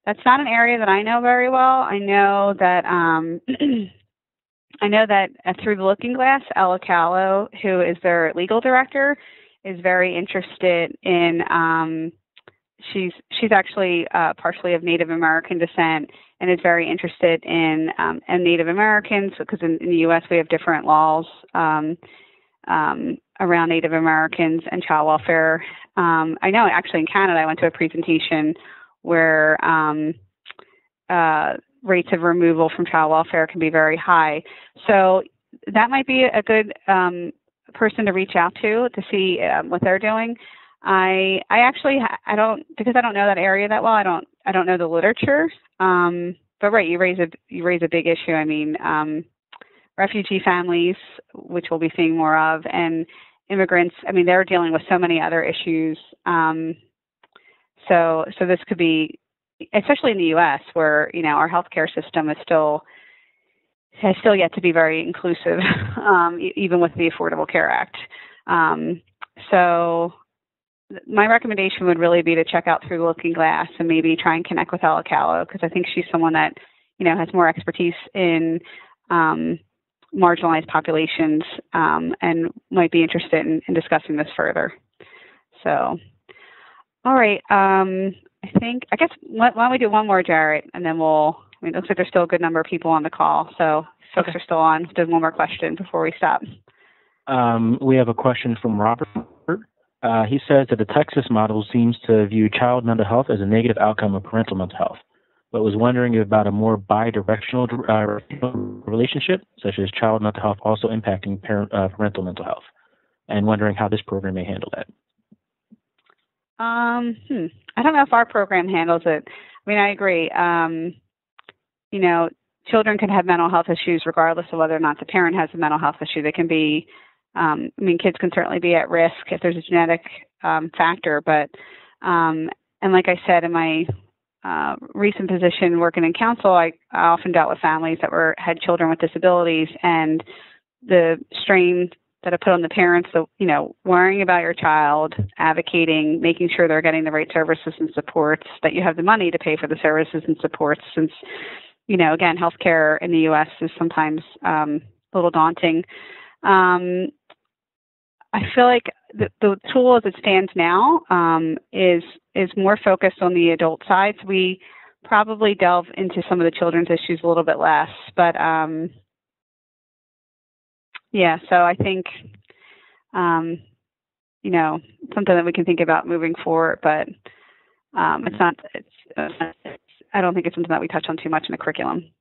That's not an area that I know very well. I know that through the Looking Glass, Ella Callow, who is their legal director, is very interested in. She's actually partially of Native American descent and is very interested in and Native Americans, because in the U.S. we have different laws around Native Americans and child welfare. I know actually in Canada I went to a presentation where rates of removal from child welfare can be very high. So that might be a good person to reach out to see what they're doing. I actually because I don't know that area that well. I don't know the literature. But right, you raise a big issue. I mean, refugee families, which we'll be seeing more of, and immigrants. I mean, they're dealing with so many other issues. So this could be, especially in the U.S., where our healthcare system has still yet to be very inclusive, even with the Affordable Care Act. So my recommendation would really be to check out Through the Looking Glass and maybe try and connect with Ella Callow, because I think she's someone that has more expertise in marginalized populations and might be interested in discussing this further. So, all right. I guess why don't we do one more, Jarrett, and then it looks like there's still a good number of people on the call, so folks are still on. There's one more question before we stop. We have a question from Robert. He says that the Texas model seems to view child mental health as a negative outcome of parental mental health, but was wondering about a more bi-directional relationship, such as child mental health also impacting parental mental health, and wondering how this program may handle that. I don't know if our program handles it. I mean, I agree. Children can have mental health issues regardless of whether or not the parent has a mental health issue. They can be, kids can certainly be at risk if there's a genetic factor. But, and like I said, in my recent position working in counsel, I often dealt with families that had children with disabilities, and the strain that I put on the parents, worrying about your child, advocating, making sure they're getting the right services and supports, that you have the money to pay for the services and supports, since, again, healthcare in the U.S. is sometimes a little daunting. I feel like the tool as it stands now is more focused on the adult side. So we probably delve into some of the children's issues a little bit less, but so I think, something that we can think about moving forward, but I don't think it's something that we touch on too much in the curriculum.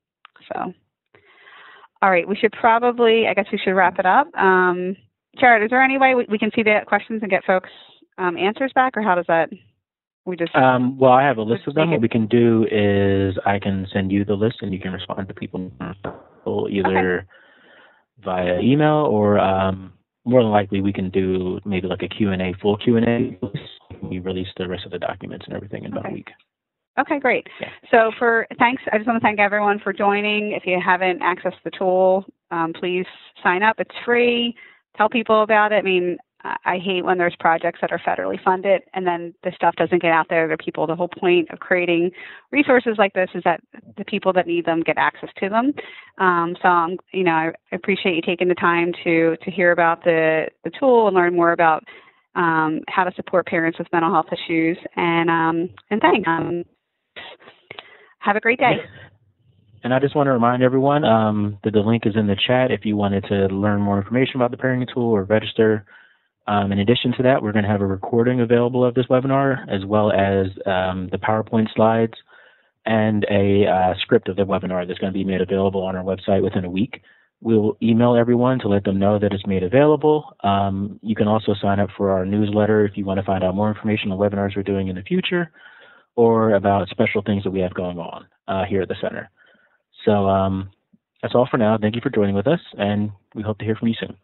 So, all right, I guess we should wrap it up. Jared, is there any way we can see the questions and get folks answers back, or how does that, we just... well, I have a list of them. What we can do is I can send you the list and you can respond to people either via email, or more than likely we can do maybe like a Q&A, full Q&A. We release the rest of the documents and everything in about a week. Okay, great. Yeah. So thanks. I just want to thank everyone for joining. If you haven't accessed the tool, please sign up. It's free. Tell people about it. I mean, I hate when there's projects that are federally funded and then the stuff doesn't get out there to people. The whole point of creating resources like this is that the people that need them get access to them. So, I appreciate you taking the time to hear about the tool and learn more about how to support parents with mental health issues. And thanks. Have a great day. And I just want to remind everyone that the link is in the chat if you wanted to learn more information about the parenting tool or register. In addition to that, we're going to have a recording available of this webinar, as well as the PowerPoint slides and a script of the webinar that's going to be made available on our website within a week. We'll email everyone to let them know that it's made available. You can also sign up for our newsletter if you want to find out more information on webinars we're doing in the future, or about special things that we have going on here at the center. So that's all for now. Thank you for joining with us, and we hope to hear from you soon.